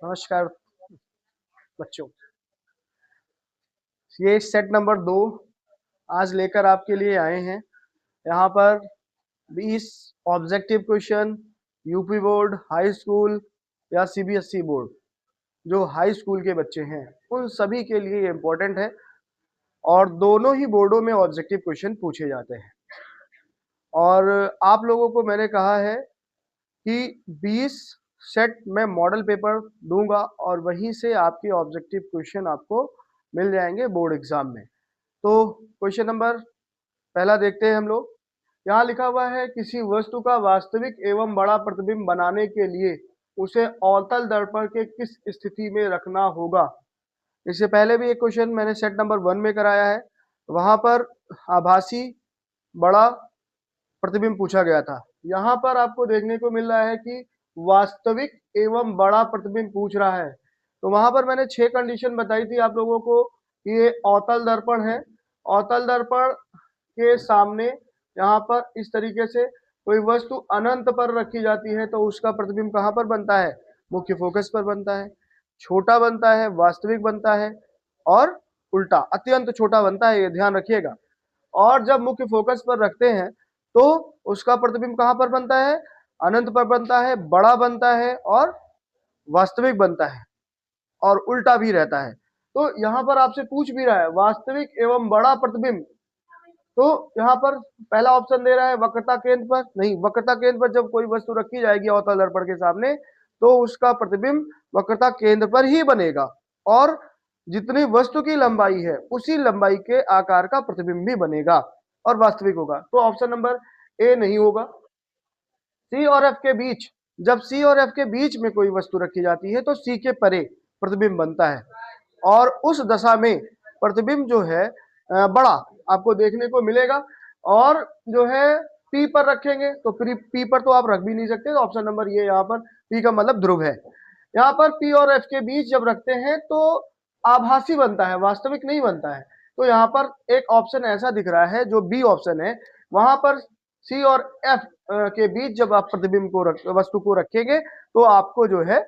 नमस्कार बच्चों, ये सेट नंबर 2 आज लेकर आपके लिए आए हैं। यहाँ पर 20 objective question UP board, high school या सीबीएसई बोर्ड, जो हाई स्कूल के बच्चे हैं उन सभी के लिए इम्पोर्टेंट है और दोनों ही बोर्डों में ऑब्जेक्टिव क्वेश्चन पूछे जाते हैं। और आप लोगों को मैंने कहा है कि 20 सेट में मॉडल पेपर दूंगा और वहीं से आपके ऑब्जेक्टिव क्वेश्चन आपको मिल जाएंगे बोर्ड एग्जाम में। तो क्वेश्चन नंबर पहला देखते हैं हम लोग। यहाँ लिखा हुआ है, किसी वस्तु का वास्तविक एवं बड़ा प्रतिबिंब बनाने के लिए उसे अवतल दर्पण के किस स्थिति में रखना होगा। इससे पहले भी एक क्वेश्चन मैंने सेट नंबर 1 में कराया है, वहां पर आभासी बड़ा प्रतिबिंब पूछा गया था। यहाँ पर आपको देखने को मिल रहा है कि वास्तविक एवं बड़ा प्रतिबिंब पूछ रहा है। तो वहां पर मैंने 6 कंडीशन बताई थी आप लोगों को कि ये अवतल दर्पण है। अवतल दर्पण के सामने यहाँ पर इस तरीके से कोई वस्तु अनंत पर रखी जाती है तो उसका प्रतिबिंब कहाँ पर बनता है? मुख्य फोकस पर बनता है। छोटा बनता है, वास्तविक बनता है, और उल्टा अत्यंत छोटा बनता है, ये ध्यान रखिएगा। और जब मुख्य फोकस पर रखते हैं तो उसका प्रतिबिंब कहाँ पर बनता है? अनंत पर बनता है, बड़ा बनता है और वास्तविक बनता है, और उल्टा भी रहता है। तो यहाँ पर आपसे पूछ भी रहा है वास्तविक एवं बड़ा प्रतिबिंब, तो यहाँ पर पहला ऑप्शन दे रहा है वक्रता केंद्र पर। नहीं, वक्रता केंद्र पर जब कोई वस्तु रखी जाएगी अवतल दर्पण के सामने तो उसका प्रतिबिंब वक्रता केंद्र पर ही बनेगा, और जितनी वस्तु की लंबाई है उसी लंबाई के आकार का प्रतिबिंब भी बनेगा और वास्तविक होगा। तो ऑप्शन नंबर ए नहीं होगा। सी और एफ के बीच, जब सी और एफ के बीच में कोई वस्तु रखी जाती है तो सी के परे प्रतिबिंब बनता है, और उस दशा में प्रतिबिंब जो है बड़ा आपको देखने को मिलेगा। और जो है पी पर रखेंगे तो पी पर तो आप रख भी नहीं सकते, तो ऑप्शन नंबर ये यहाँ पर पी का मतलब ध्रुव है। यहाँ पर पी और एफ के बीच जब रखते हैं तो आभासी बनता है, वास्तविक नहीं बनता है। तो यहाँ पर एक ऑप्शन ऐसा दिख रहा है जो बी ऑप्शन है, वहां पर सी और एफ के बीच जब आप प्रतिबिंब को वस्तु को रखेंगे तो आपको जो है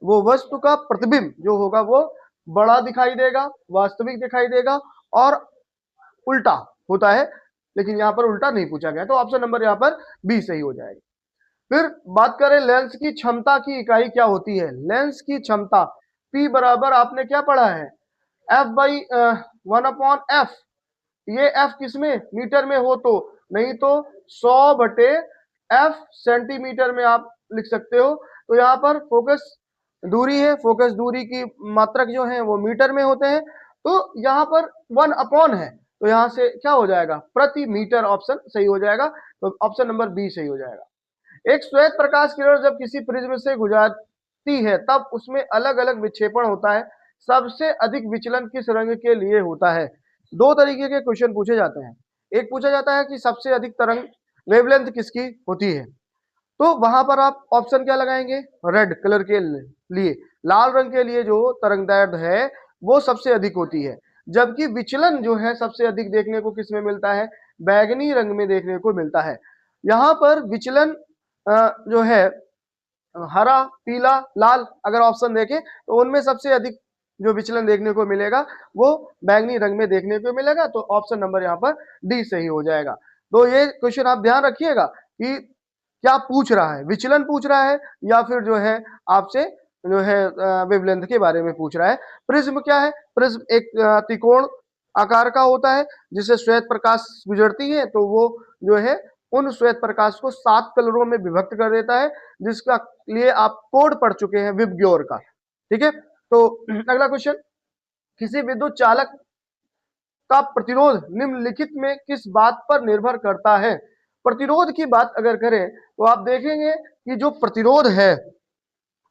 वो वस्तु का प्रतिबिंब जो होगा वो बड़ा दिखाई देगा, वास्तविक दिखाई देगा, और उल्टा होता है। लेकिन यहाँ पर उल्टा नहीं पूछा गया, तो ऑप्शन नंबर यहाँ पर बी सही हो जाएगा। फिर बात करें लेंस की क्षमता की इकाई क्या होती है। लेंस की क्षमता P बराबर आपने क्या पढ़ा है? F by 1/f। ये F किसमें? मीटर में हो तो, नहीं तो 100/f सेंटीमीटर में आप लिख सकते हो। तो यहाँ पर फोकस दूरी है, फोकस दूरी की मात्रक जो है वो मीटर में होते हैं, तो यहाँ पर 1/, है तो यहाँ से क्या हो जाएगा? प्रति मीटर ऑप्शन सही हो जाएगा। तो ऑप्शन नंबर बी सही हो जाएगा। एक श्वेत प्रकाश किरण जब किसी प्रिज्म से गुजरती है तब उसमें अलग अलग विक्षेपण होता है, सबसे अधिक विचलन किस रंग के लिए होता है? दो तरीके के क्वेश्चन पूछे जाते हैं। एक पूछा जाता है कि सबसे अधिक तरंग वेवलेंथ किसकी होती है, तो वहां पर आप ऑप्शन क्या लगाएंगे? रेड कलर के लिए, लाल रंग के लिए जो तरंगदैर्घ्य है वो सबसे अधिक होती है। जबकि विचलन जो है सबसे अधिक देखने को किसमें मिलता है? बैगनी रंग में देखने को मिलता है। यहाँ पर विचलन जो है हरा, पीला, लाल अगर ऑप्शन देखें तो उनमें सबसे अधिक जो विचलन देखने को मिलेगा वो बैंगनी रंग में देखने को मिलेगा। तो ऑप्शन नंबर यहाँ पर डी सही हो जाएगा। तो ये क्वेश्चन आप ध्यान रखिएगा कि क्या पूछ रहा है, विचलन पूछ रहा है या फिर जो है आपसे जो है वेवलेंथ के बारे में पूछ रहा है। प्रिज्म क्या है? प्रिज्म एक त्रिकोण आकार का होता है जिससे श्वेत प्रकाश गुजरती है, तो वो जो है उन श्वेत प्रकाश को 7 कलरों में विभक्त कर देता है, जिसका लिए आप कोड पढ़ चुके हैं विबग्योर का। ठीक है, तो अगला क्वेश्चन, किसी विद्युत चालक का प्रतिरोध निम्नलिखित में किस बात पर निर्भर करता है? प्रतिरोध की बात अगर करें तो आप देखेंगे कि जो प्रतिरोध है,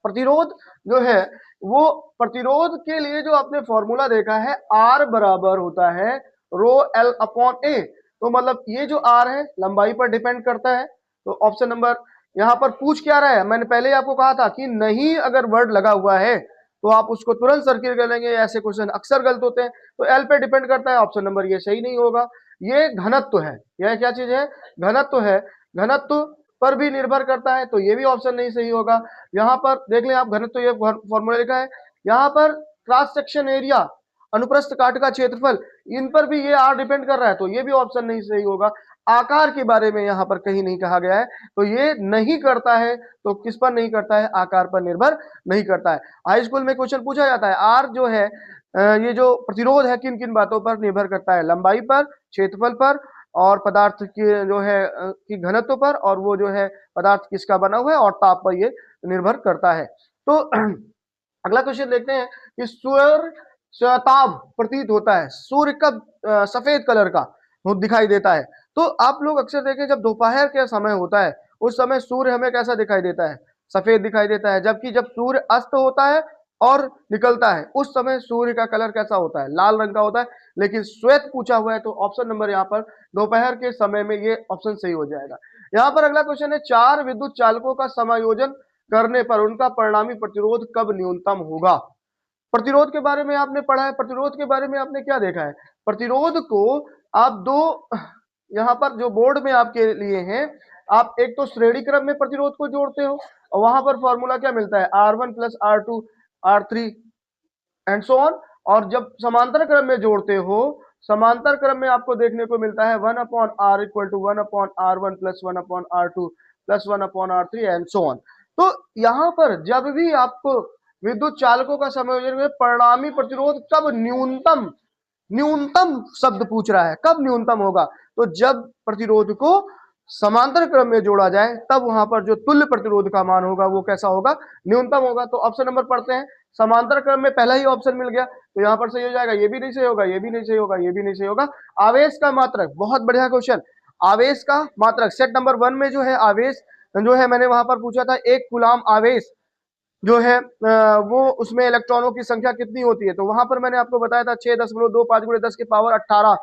प्रतिरोध जो है वो प्रतिरोध के लिए जो आपने फॉर्मूला देखा है R बराबर होता है रो L अपॉन A। तो मतलब ये जो R है लंबाई पर डिपेंड करता है। तो ऑप्शन नंबर यहाँ पर पूछ क्या रहा है? मैंने पहले आपको कहा था कि नहीं अगर वर्ड लगा हुआ है तो आप उसको तुरंत सर्किल कर लेंगे, ऐसे क्वेश्चन अक्सर गलत होते हैं। तो L पे डिपेंड करता है, ऑप्शन नंबर ये सही नहीं होगा। ये घनत्व है, यह क्या चीज है? घनत्व है। घनत्व पर भी निर्भर करता है, तो ये भी ऑप्शन नहीं सही होगा। यहाँ पर देख लें आप, घनत्व, तो ये फॉर्मूला लिखा है। यहाँ पर क्रॉस सेक्शन एरिया, अनुप्रस्थ काट का क्षेत्रफल, इन पर भी ये आर डिपेंड कर रहा है, तो ये भी ऑप्शन नहीं सही होगा। आकार के बारे में यहाँ पर कहीं नहीं कहा गया है, तो ये नहीं करता है, तो किस पर नहीं करता है, आकार पर निर्भर नहीं करता है। हाई स्कूल में क्वेश्चन पूछा जाता है, आर जो है ये जो प्रतिरोध है किन किन बातों पर निर्भर करता है, लंबाई पर, क्षेत्रफल पर, और पदार्थ की जो है की घनत्व पर, और वो जो है पदार्थ किसका बना हुआ है, और ताप पर ये निर्भर करता है। तो अगला क्वेश्चन देखते हैं कि सूर्य स्वताप प्रतीत होता है, सूर्य कब सफेद कलर का दिखाई देता है। तो आप लोग अक्सर देखें, जब दोपहर का समय होता है उस समय सूर्य हमें कैसा दिखाई देता है, सफेद दिखाई देता है, जबकि जब सूर्य अस्त होता है और निकलता है उस समय सूर्य का कलर कैसा होता है, लाल रंग का होता है। लेकिन श्वेत पूछा हुआ है, तो ऑप्शन नंबर यहाँ पर दोपहर के समय में ये ऑप्शन सही हो जाएगा। यहाँ पर अगला क्वेश्चन है, 4 विद्युत चालकों का समायोजन करने पर उनका परिणामी प्रतिरोध कब न्यूनतम होगा। प्रतिरोध के बारे में आपने पढ़ा है, प्रतिरोध के बारे में आपने क्या देखा है, प्रतिरोध को आप दो यहाँ पर जो बोर्ड में आपके लिए हैं, आप एक तो श्रेणी क्रम में प्रतिरोध को जोड़ते हो, और वहां पर फॉर्मूला क्या मिलता है, R1 plus R2 R3 and so on. और जब समांतर क्रम में जोड़ते हो, समांतर क्रम में आपको देखने को मिलता है 1/r equal to 1/r1 plus 1/r2 plus 1/r3 and so on. तो यहाँ पर जब भी आपको विद्युत चालकों का संयोजन में परिणामी प्रतिरोध कब न्यूनतम, न्यूनतम शब्द पूछ रहा है, कब न्यूनतम होगा, तो जब प्रतिरोध को समांतर क्रम में जोड़ा जाए, तब वहां पर जो तुल्य प्रतिरोध का मान होगा वो कैसा होगा, न्यूनतम होगा। तो ऑप्शन नंबर पढ़ते हैं, समांतर क्रम में पहला ही ऑप्शन मिल गया, तो यहाँ पर सही हो जाएगा। ये भी नहीं सही होगा, ये भी नहीं सही होगा, ये भी नहीं सही होगा। आवेश का मात्रक, बहुत बढ़िया क्वेश्चन, आवेश का मात्रक सेट नंबर 1 में जो है आवेश जो है, मैंने वहां पर पूछा था, 1 कूलाम आवेश जो है वो उसमें इलेक्ट्रॉनों की संख्या कितनी होती है, तो वहां पर मैंने आपको बताया था 6.25 × 10 की पावर 18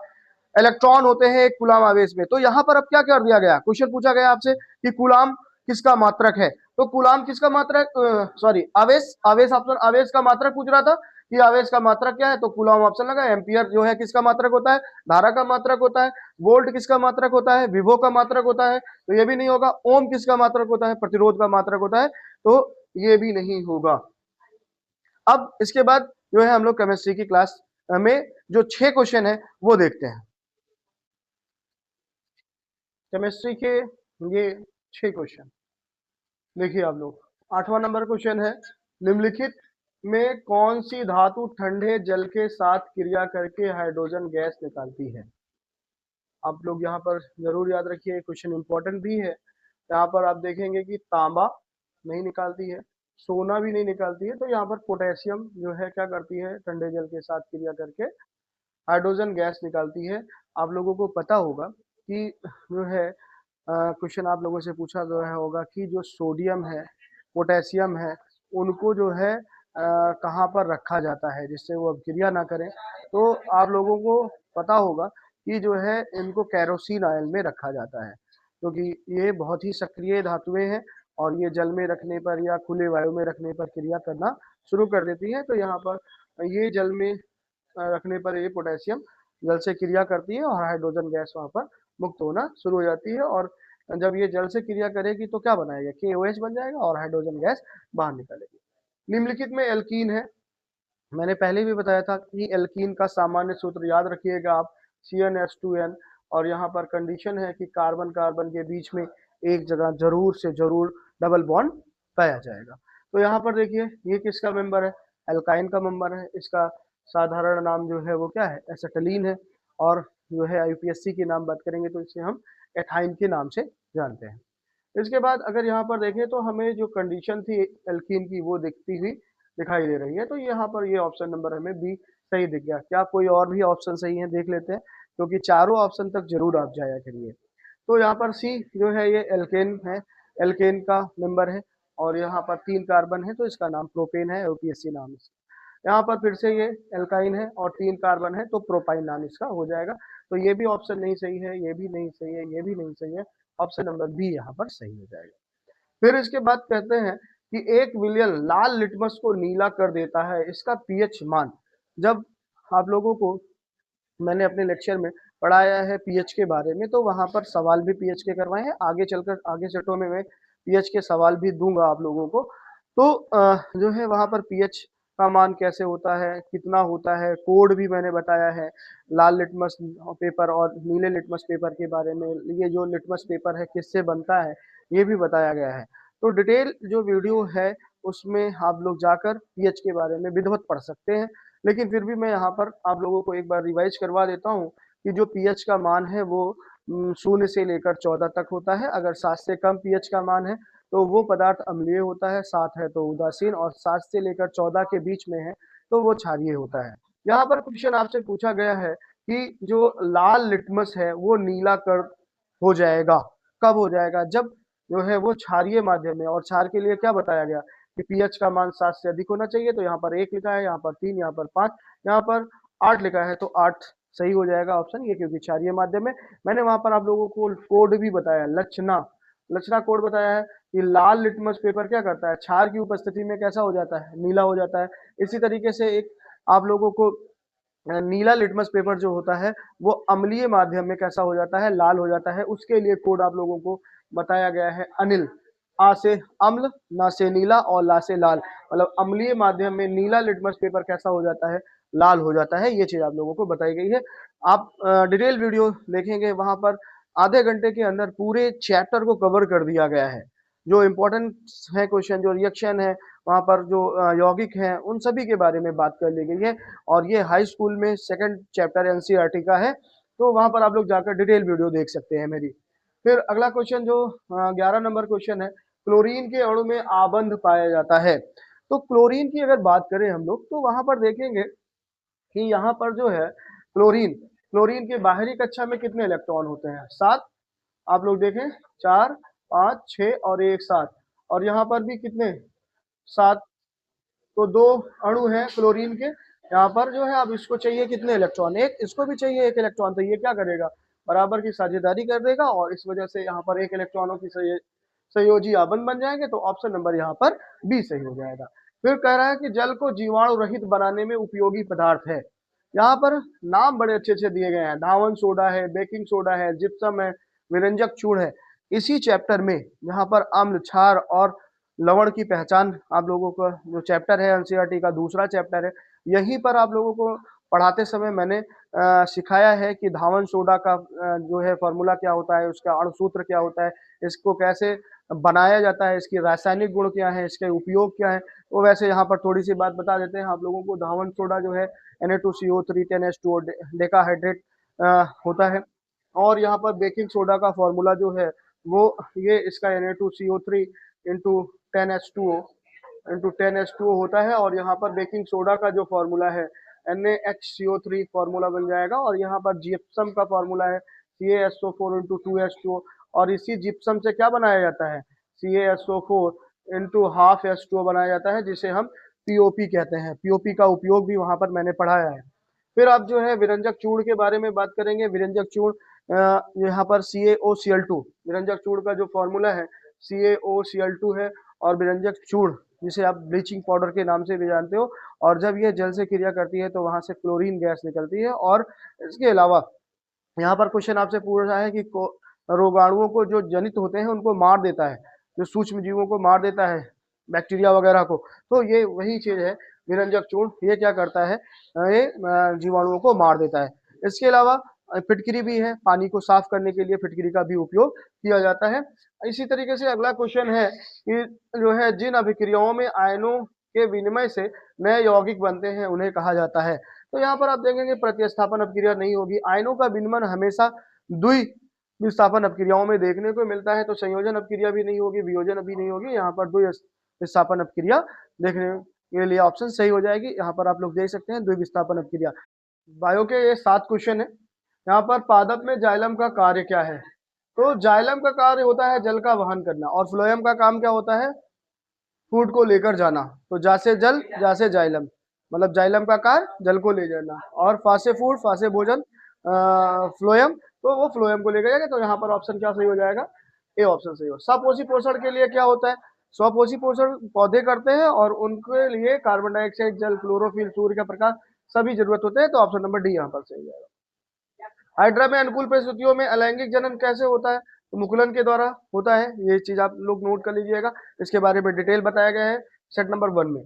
इलेक्ट्रॉन होते हैं एक कूलाम आवेश में। तो यहाँ पर अब क्या कर दिया गया, क्वेश्चन पूछा गया आपसे कि कूलाम किसका मात्रक है, तो कूलाम किसका मात्रक, सॉरी आवेश, आवेश ऑप्शन, आवेश का मात्रक पूछ रहा था कि आवेश का मात्रक क्या है, तो कूलाम ऑप्शन लगा। एम्पियर जो है किसका मात्रक होता है, धारा का मात्रक होता है। वोल्ट किसका मात्रक होता है, विभव का मात्रक होता है, तो ये भी नहीं होगा। ओम किसका मात्रक होता है, प्रतिरोध का मात्रक होता है, तो ये भी नहीं होगा। अब इसके बाद जो है हम लोग केमिस्ट्री की क्लास में जो 6 क्वेश्चन है वो देखते हैं। केमिस्ट्री के ये 6 क्वेश्चन देखिए आप लोग। 8वां नंबर क्वेश्चन है, निम्नलिखित में कौन सी धातु ठंडे जल के साथ क्रिया करके हाइड्रोजन गैस निकालती है। आप लोग यहाँ पर जरूर याद रखिए, क्वेश्चन इंपॉर्टेंट भी है। यहाँ पर आप देखेंगे कि तांबा नहीं निकालती है, सोना भी नहीं निकालती है, तो यहाँ पर पोटेशियम जो है क्या करती है, ठंडे जल के साथ क्रिया करके हाइड्रोजन गैस निकालती है। आप लोगों को पता होगा कि जो है क्वेश्चन आप लोगों से पूछा गया होगा कि जो सोडियम है, पोटेशियम है, उनको जो है कहाँ पर रखा जाता है जिससे वो अपक्रिया ना करें। तो आप लोगों को पता होगा कि जो है इनको केरोसिन ऑयल में रखा जाता है, क्योंकि ये बहुत ही सक्रिय धातुएं हैं और ये जल में रखने पर या खुले वायु में रखने पर क्रिया करना शुरू कर देती है। तो यहाँ पर ये जल में रखने पर ये पोटेशियम जल से क्रिया करती है और हाइड्रोजन गैस वहाँ पर मुक्त होना शुरू हो जाती है। और जब ये जल से क्रिया करेगी तो क्या बनाएगा, KOH बन जाएगा और हाइड्रोजन गैस बाहर निकलेगी। निम्नलिखित में एल्कीन है, मैंने पहले भी बताया था कि एल्कीन का सामान्य सूत्र याद रखिएगा आप, CnH2n। और यहाँ पर कंडीशन है कि कार्बन कार्बन के बीच में एक जगह जरूर से जरूर डबल बॉन्ड पाया जाएगा। तो यहाँ पर देखिए ये किसका मेंबर है, एल्काइन का मेंबर है। इसका साधारण नाम जो है वो क्या है, एसिटिलीन है। और जो है यूपीएससी की नाम बात करेंगे तो इसे हम एथाइन के नाम से जानते हैं। इसके बाद अगर यहाँ पर देखें तो हमें जो कंडीशन थी एल्कीन की वो दिखती हुई दिखाई दे रही है। तो यहाँ पर ये ऑप्शन नंबर हमें बी सही दिख गया। क्या कोई और भी ऑप्शन सही है, देख लेते हैं, क्योंकि चारों ऑप्शन तक जरूर आप जाया करिए। तो यहाँ पर सी जो है ये एल्केन है, एल्केन का मेंबर है। और यहाँ पर 3 कार्बन है तो इसका नाम प्रोपेन है, यूपीएससी नाम इसका। यहाँ पर फिर से ये एल्काइन है और 3 कार्बन है तो प्रोपाइन नाम इसका हो जाएगा। तो ये भी ऑप्शन नहीं सही है, ये भी नहीं सही है, ये भी नहीं सही है। ऑप्शन नंबर बी यहाँ पर सही हो जाएगा। फिर इसके बाद कहते हैं कि एक विलयन लाल लिटमस को नीला कर देता है, इसका पीएच मान। जब आप लोगों को मैंने अपने लेक्चर में पढ़ाया है पीएच के बारे में, तो वहां पर सवाल भी पीएच के करवाए हैं। आगे चलकर आगे सेटों में मैं पीएच के सवाल भी दूंगा आप लोगों को। तो जो है वहां पर पीएच का मान कैसे होता है, कितना होता है, कोड भी मैंने बताया है। लाल लिटमस पेपर और नीले लिटमस पेपर के बारे में, ये जो लिटमस पेपर है किससे बनता है, ये भी बताया गया है। तो डिटेल जो वीडियो है उसमें आप लोग जाकर पीएच के बारे में विधिवत पढ़ सकते हैं। लेकिन फिर भी मैं यहाँ पर आप लोगों को एक बार रिवाइज करवा देता हूँ कि जो पीएच का मान है वो 0 से लेकर 14 तक होता है। अगर 7 से कम पीएच का मान है तो वो पदार्थ अम्लीय होता है, 7 है तो उदासीन, और 7 से लेकर 14 के बीच में है तो वो क्षारीय होता है। यहाँ पर क्वेश्चन आपसे पूछा गया है कि जो लाल लिटमस है वो नीला कर हो जाएगा, कब हो जाएगा? जब जो है वो क्षारीय माध्यम में, और क्षार के लिए क्या बताया गया कि पीएच का मान 7 से अधिक होना चाहिए। तो यहाँ पर 1 लिखा है, यहाँ पर 3, यहाँ पर 5, यहाँ पर 8 लिखा है, तो 8 सही हो जाएगा ऑप्शन ये, क्योंकि क्षारीय माध्यम में। मैंने वहां पर आप लोगों को कोड भी बताया, लक्षणा लक्षणा कोड बताया है कि लाल लिटमस पेपर क्या करता है, क्षार की उपस्थिति में कैसा हो जाता है, नीला हो जाता है। इसी तरीके से एक आप लोगों को नीला लिटमस पेपर जो होता है वो अम्लीय माध्यम में कैसा हो जाता है, लाल हो जाता है। उसके लिए कोड आप लोगों को बताया गया है अनिल। आ से अम्ल, ना से नीला और ला से लाल, मतलब अम्लीय माध्यम में नीला लिटमस पेपर कैसा हो जाता है, लाल हो जाता है। ये चीज आप लोगों को बताई गई है। आप डिटेल वीडियो देखेंगे वहां पर आधे घंटे के अंदर पूरे चैप्टर को कवर कर दिया गया है। जो इम्पोर्टेंट है क्वेश्चन, जो रिएक्शन है वहां पर, जो यौगिक हैं, उन सभी के बारे में बात कर ली गई है। और ये हाई स्कूल में सेकंड चैप्टर एनसीईआरटी का है, तो वहां पर आप लोग जाकर डिटेल वीडियो देख सकते हैं मेरी। फिर अगला क्वेश्चन जो 11 नंबर क्वेश्चन है, क्लोरीन के अणु में आबंध पाया जाता है। तो क्लोरीन की अगर बात करें हम लोग तो वहां पर देखेंगे कि यहाँ पर जो है क्लोरीन क्लोरीन के बाहरी कक्षा में कितने इलेक्ट्रॉन होते हैं, 7। आप लोग देखें 4, 5, 6 और 1 7, और यहाँ पर भी कितने, 7। तो 2 अणु हैं क्लोरीन के। यहाँ पर जो है अब इसको चाहिए कितने इलेक्ट्रॉन, एक, इसको भी चाहिए 1 इलेक्ट्रॉन। तो ये क्या करेगा, बराबर की साझेदारी कर देगा, और इस वजह से यहाँ पर 1 इलेक्ट्रॉनों की संयोजी आबंध बन जाएंगे। तो ऑप्शन नंबर यहाँ पर बी सही हो जाएगा। फिर कह रहा है कि जल को जीवाणु रहित बनाने में उपयोगी पदार्थ है। यहाँ पर नाम बड़े अच्छे अच्छे दिए गए हैं, धावन सोडा है, बेकिंग सोडा है, जिप्सम है, विरंजक चूर्ण है। इसी चैप्टर में यहाँ पर अम्ल, क्षार और लवण की पहचान आप लोगों का जो चैप्टर है एनसीईआरटी का दूसरा चैप्टर है, यहीं पर आप लोगों को पढ़ाते समय मैंने सिखाया है कि धावन सोडा का जो है फॉर्मूला क्या होता है, उसका अणुसूत्र क्या होता है, इसको कैसे बनाया जाता है, इसकी रासायनिक गुण क्या है, इसके उपयोग क्या है। तो वैसे यहाँ पर थोड़ी सी बात बता देते हैं आप लोगों को। धावन सोडा जो है Na2CO3 10H2O डेकाहाइड्रेट होता है। और यहाँ पर बेकिंग सोडा का फॉर्मूला जो है वो ये इसका Na2CO3 इंटू 10H2O होता है। और यहाँ पर बेकिंग सोडा का जो फॉर्मूला है NaHCO3 फॉर्मूला बन जाएगा। और यहाँ पर जिप्सम का फॉर्मूला है CaSO4 इंटू 2H2O। और इसी जिप्सम से क्या बनाया जाता है, CaSO4 इंटू हाफ H2O बनाया जाता है, जिसे हम पीओपी कहते हैं। पीओपी का उपयोग भी वहां पर मैंने पढ़ाया है। फिर आप जो है विरंजक चूर्ण के बारे में बात करेंगे। विरंजक चूर्ण यहाँ पर CaOCl2, विरंजक चूर्ण का जो फॉर्मूला है CaOCl2 है। और विरंजक चूर्ण जिसे आप ब्लीचिंग पाउडर के नाम से भी जानते हो, और जब ये जल से क्रिया करती है तो वहां से क्लोरीन गैस निकलती है। और इसके अलावा यहाँ पर क्वेश्चन आपसे पूछ रहा है कि रोगाणुओं को जो जनित होते हैं उनको मार देता है, जो सूक्ष्म जीवों को मार देता है, बैक्टीरिया वगैरह को, तो ये वही चीज है विरंजक चूर्ण। ये क्या करता है, ये जीवाणुओं को मार देता है। इसके अलावा फिटकरी भी है, पानी को साफ करने के लिए फिटकरी का भी उपयोग किया जाता है। इसी तरीके से अगला क्वेश्चन है कि जो है जिन अभिक्रियाओं में आयनों के विनिमय से नए यौगिक बनते हैं उन्हें कहा जाता है। तो यहाँ पर आप देखेंगे प्रतिस्थापन अपक्रिया नहीं होगी, आयनों का विनिमय हमेशा द्वि विस्थापन अपक्रियाओं में देखने को मिलता है। तो संयोजन अपक्रिया भी नहीं होगी, वियोजन भी नहीं होगी, यहाँ पर द्वि विस्थापन अपक्रिया देखने के लिए ऑप्शन सही हो जाएगी। यहाँ पर आप लोग देख सकते हैं द्वि विस्थापन अपक्रिया। बायो के ये 7 क्वेश्चन है। यहाँ पर पादप में जाइलम का कार्य क्या है, तो जाइलम का कार्य होता है जल का वहन करना, और फ्लोएम का काम क्या होता है, फूड को लेकर जाना। तो जा से जल, जा से जाइलम, मतलब जाइलम का कार्य जल को ले जाना, और फा से फूड, फा से भोजन, फ्लोएम, तो वो फ्लोएम को लेकर जाएगा। तो यहाँ पर ऑप्शन क्या सही हो जाएगा, ए ऑप्शन सही हो। स्वपोषी पोषण के लिए क्या होता है, स्वपोषी पोषण पौधे करते हैं, और उनके लिए कार्बन डाइऑक्साइड, जल, क्लोरोफिल, सूर्य का प्रकाश सभी जरूरत होते हैं। तो ऑप्शन नंबर डी यहाँ पर सही जाएगा। हाइड्रा में अनुकूल परिस्थितियों में अलैंगिक जनन कैसे होता है? तो मुकुलन के द्वारा होता है। ये चीज आप लोग नोट कर लीजिएगा, इसके बारे में डिटेल बताया गया है सेट नंबर 1 में।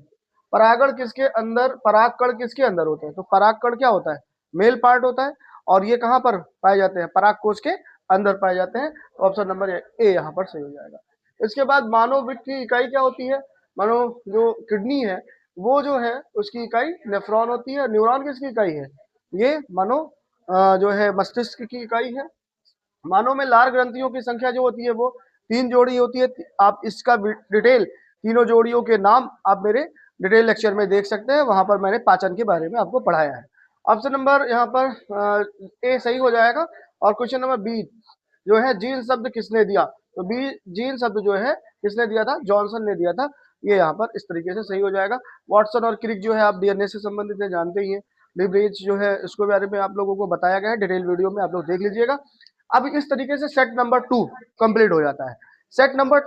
परागकण किसके अंदर होते हैं? तो परागकण क्या होता है? मेल पार्ट होता है, और ये कहाँ पर पाए जाते हैं? पराग कोश के अंदर पाए जाते हैं। तो ऑप्शन नंबर ए यहाँ पर सही हो जाएगा। इसके बाद मानव वृक्क की इकाई क्या होती है? मानो जो किडनी है वो जो है उसकी इकाई नेफ्रॉन होती है। न्यूरॉन किसकी इकाई है? ये मानो जो है मस्तिष्क की इकाई है। मानव में लार ग्रंथियों की संख्या जो होती है वो 3 जोड़ी होती है। आप इसका डिटेल तीनों जोड़ियों के नाम आप मेरे डिटेल लेक्चर में देख सकते हैं, वहां पर मैंने पाचन के बारे में आपको पढ़ाया है। ऑप्शन नंबर यहाँ पर ए सही हो जाएगा। और क्वेश्चन नंबर बी जो है जीन शब्द किसने दिया? तो बी जीन शब्द जो है किसने दिया था? जॉनसन ने दिया था। ये यहाँ पर इस तरीके से सही हो जाएगा। वाटसन और क्रिक जो है आप डीएनए से संबंधित है, जानते ही हैं। लिबरेज जो है इसको बारे में आप लोगों को बताया गया है डिटेल वीडियो में, आप लोग देख लीजिएगा। अब इस तरीके से सेट नंबर 2 कंप्लीट हो जाता है। सेट नंबर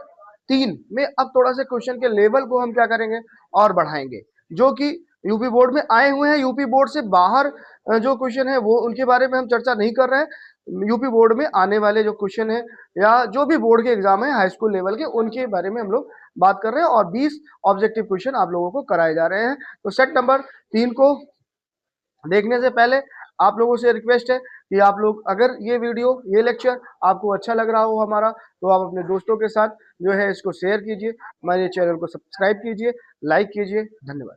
3 में अब थोड़ा सा क्वेश्चन के लेवल को हम क्या करेंगे और बढ़ाएंगे, जो कि यूपी बोर्ड में आए हुए हैं। यूपी बोर्ड से बाहर जो क्वेश्चन है वो उनके बारे में हम चर्चा नहीं कर रहे हैं। यूपी बोर्ड में आने वाले जो क्वेश्चन है या जो भी बोर्ड के एग्जाम है हाई स्कूल लेवल के, उनके बारे में हम लोग बात कर रहे हैं, और 20 ऑब्जेक्टिव क्वेश्चन आप लोगों को कराए जा रहे हैं। तो सेट नंबर 3 को देखने से पहले आप लोगों से रिक्वेस्ट है कि आप लोग अगर ये वीडियो ये लेक्चर आपको अच्छा लग रहा हो हमारा, तो आप अपने दोस्तों के साथ जो है इसको शेयर कीजिए, हमारे चैनल को सब्सक्राइब कीजिए, लाइक कीजिए। धन्यवाद।